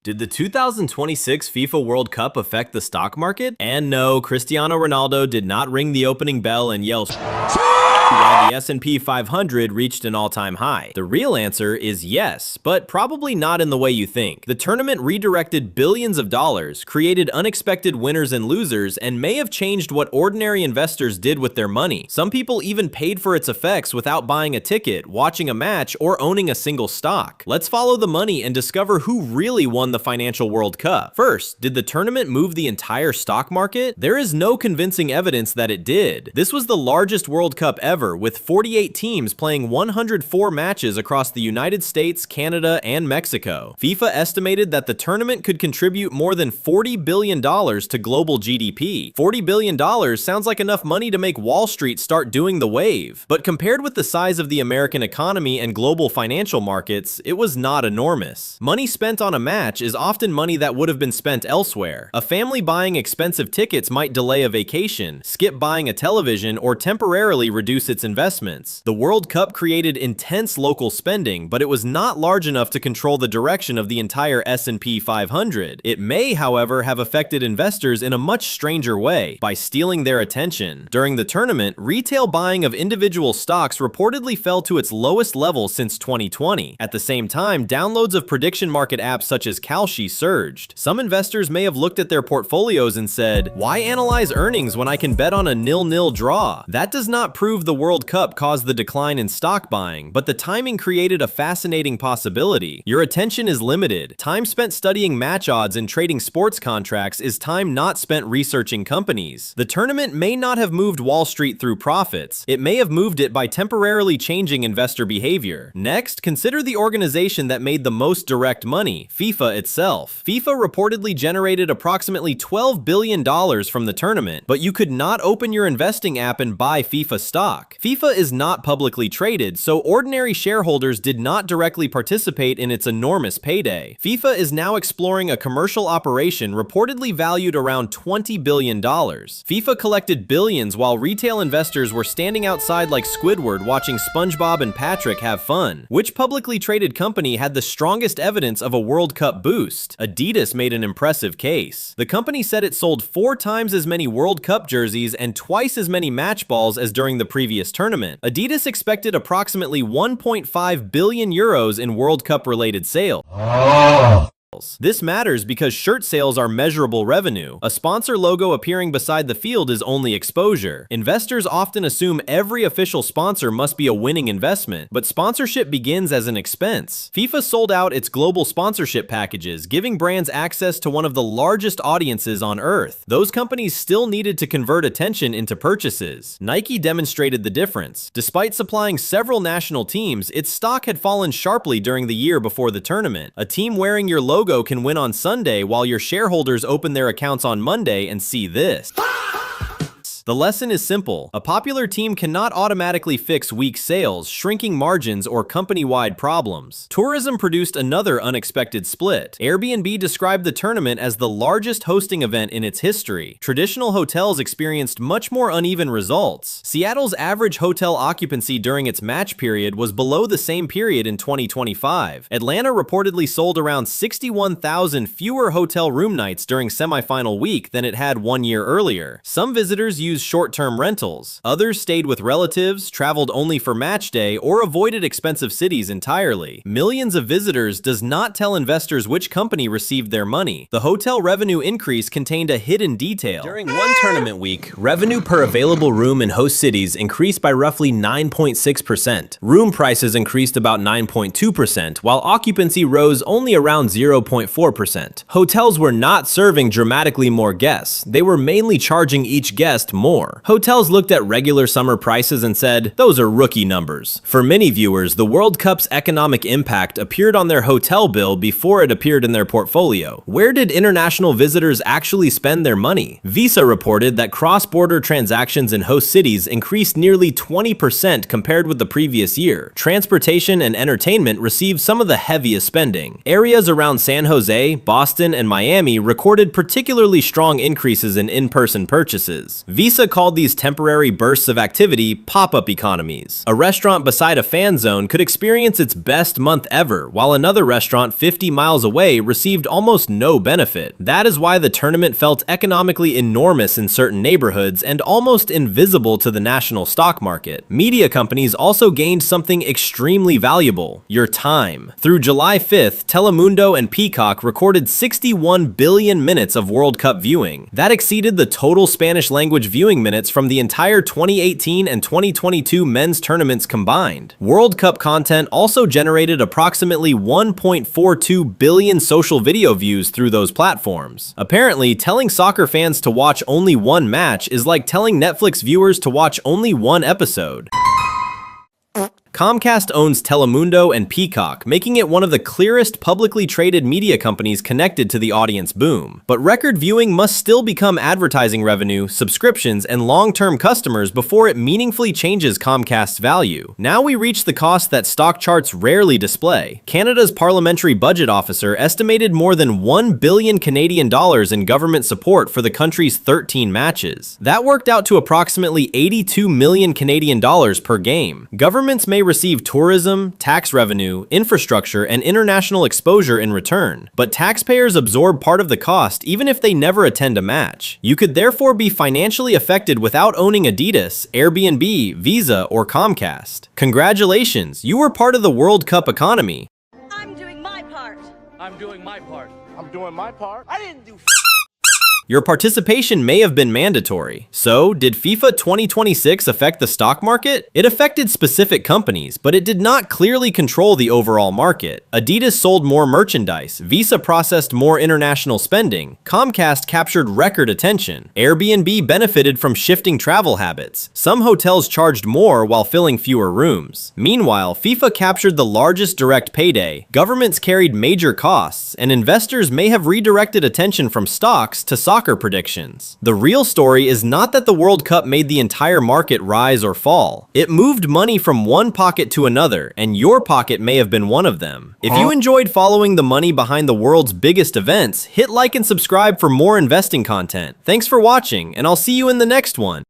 Did the 2026 FIFA World Cup affect the stock market? And no, Cristiano Ronaldo did not ring the opening bell and yell while the S&P 500 reached an all-time high. The real answer is yes, but probably not in the way you think. The tournament redirected billions of dollars, created unexpected winners and losers, and may have changed what ordinary investors did with their money. Some people even paid for its effects without buying a ticket, watching a match, or owning a single stock. Let's follow the money and discover who really won the financial World Cup. First, did the tournament move the entire stock market? There is no convincing evidence that it did. This was the largest World Cup ever, with 48 teams playing 104 matches across the United States, Canada, and Mexico. FIFA estimated that the tournament could contribute more than $40 billion to global GDP. $40 billion sounds like enough money to make Wall Street start doing the wave. But compared with the size of the American economy and global financial markets, it was not enormous. Money spent on a match is often money that would have been spent elsewhere. A family buying expensive tickets might delay a vacation, skip buying a television, or temporarily reduce its investments. The World Cup created intense local spending, but it was not large enough to control the direction of the entire S&P 500. It may, however, have affected investors in a much stranger way, by stealing their attention. During the tournament, retail buying of individual stocks reportedly fell to its lowest level since 2020. At the same time, downloads of prediction market apps such as Kalshi surged. Some investors may have looked at their portfolios and said, "Why analyze earnings when I can bet on a 0-0 draw?" That does not prove the World Cup caused the decline in stock buying, but the timing created a fascinating possibility. Your attention is limited. Time spent studying match odds and trading sports contracts is time not spent researching companies. The tournament may not have moved Wall Street through profits. It may have moved it by temporarily changing investor behavior. Next, consider the organization that made the most direct money, FIFA itself. FIFA reportedly generated approximately $12 billion from the tournament, but you could not open your investing app and buy FIFA stock. FIFA is not publicly traded, so ordinary shareholders did not directly participate in its enormous payday. FIFA is now exploring a commercial operation reportedly valued around $20 billion. FIFA collected billions while retail investors were standing outside like Squidward watching SpongeBob and Patrick have fun. Which publicly traded company had the strongest evidence of a World Cup boost? Adidas made an impressive case. The company said it sold 4 times as many World Cup jerseys and twice as many match balls as during the previous tournament. Adidas expected approximately 1.5 billion euros in World Cup related sales. This matters because shirt sales are measurable revenue. A sponsor logo appearing beside the field is only exposure. Investors often assume every official sponsor must be a winning investment, but sponsorship begins as an expense. FIFA sold out its global sponsorship packages, giving brands access to one of the largest audiences on earth. Those companies still needed to convert attention into purchases. Nike demonstrated the difference. Despite supplying several national teams, its stock had fallen sharply during the year before the tournament. A team wearing your logo can win on Sunday while your shareholders open their accounts on Monday and see this. The lesson is simple. A popular team cannot automatically fix weak sales, shrinking margins, or company-wide problems. Tourism produced another unexpected split. Airbnb described the tournament as the largest hosting event in its history. Traditional hotels experienced much more uneven results. Seattle's average hotel occupancy during its match period was below the same period in 2025. Atlanta reportedly sold around 61,000 fewer hotel room nights during semifinal week than it had 1 year earlier. Some visitors used short-term rentals. Others stayed with relatives, traveled only for match day, or avoided expensive cities entirely. Millions of visitors does not tell investors which company received their money. The hotel revenue increase contained a hidden detail. During one tournament week, revenue per available room in host cities increased by roughly 9.6%. Room prices increased about 9.2%, while occupancy rose only around 0.4%. Hotels were not serving dramatically more guests. They were mainly charging each guest more. Hotels looked at regular summer prices and said, "Those are rookie numbers." For many viewers, the World Cup's economic impact appeared on their hotel bill before it appeared in their portfolio. Where did international visitors actually spend their money? Visa reported that cross-border transactions in host cities increased nearly 20% compared with the previous year. Transportation and entertainment received some of the heaviest spending. Areas around San Jose, Boston, and Miami recorded particularly strong increases in in-person purchases. Visa Visa called these temporary bursts of activity pop-up economies. A restaurant beside a fan zone could experience its best month ever, while another restaurant 50 miles away received almost no benefit. That is why the tournament felt economically enormous in certain neighborhoods and almost invisible to the national stock market. Media companies also gained something extremely valuable: your time. Through July 5th, Telemundo and Peacock recorded 61 billion minutes of World Cup viewing. That exceeded the total Spanish-language viewing minutes from the entire 2018 and 2022 men's tournaments combined. World Cup content also generated approximately 1.42 billion social video views through those platforms. Apparently, telling soccer fans to watch only one match is like telling Netflix viewers to watch only one episode. Comcast owns Telemundo and Peacock, making it one of the clearest publicly traded media companies connected to the audience boom. But record viewing must still become advertising revenue, subscriptions, and long-term customers before it meaningfully changes Comcast's value. Now we reach the cost that stock charts rarely display. Canada's Parliamentary Budget Officer estimated more than 1 billion Canadian dollars in government support for the country's 13 matches. That worked out to approximately 82 million Canadian dollars per game. Governments may receive tourism, tax revenue, infrastructure, and international exposure in return, but taxpayers absorb part of the cost even if they never attend a match. You could therefore be financially affected without owning Adidas, Airbnb, Visa, or Comcast. Congratulations, you were part of the World Cup economy. I'm doing my part. I'm doing my part. I'm doing my part. I didn't do Your participation may have been mandatory. So, did FIFA 2026 affect the stock market? It affected specific companies, but it did not clearly control the overall market. Adidas sold more merchandise, Visa processed more international spending, Comcast captured record attention, Airbnb benefited from shifting travel habits, some hotels charged more while filling fewer rooms. Meanwhile, FIFA captured the largest direct payday, governments carried major costs, and investors may have redirected attention from stocks to soccer predictions. The real story is not that the World Cup made the entire market rise or fall. It moved money from one pocket to another, and your pocket may have been one of them. If you enjoyed following the money behind the world's biggest events, hit like and subscribe for more investing content. Thanks for watching, and I'll see you in the next one.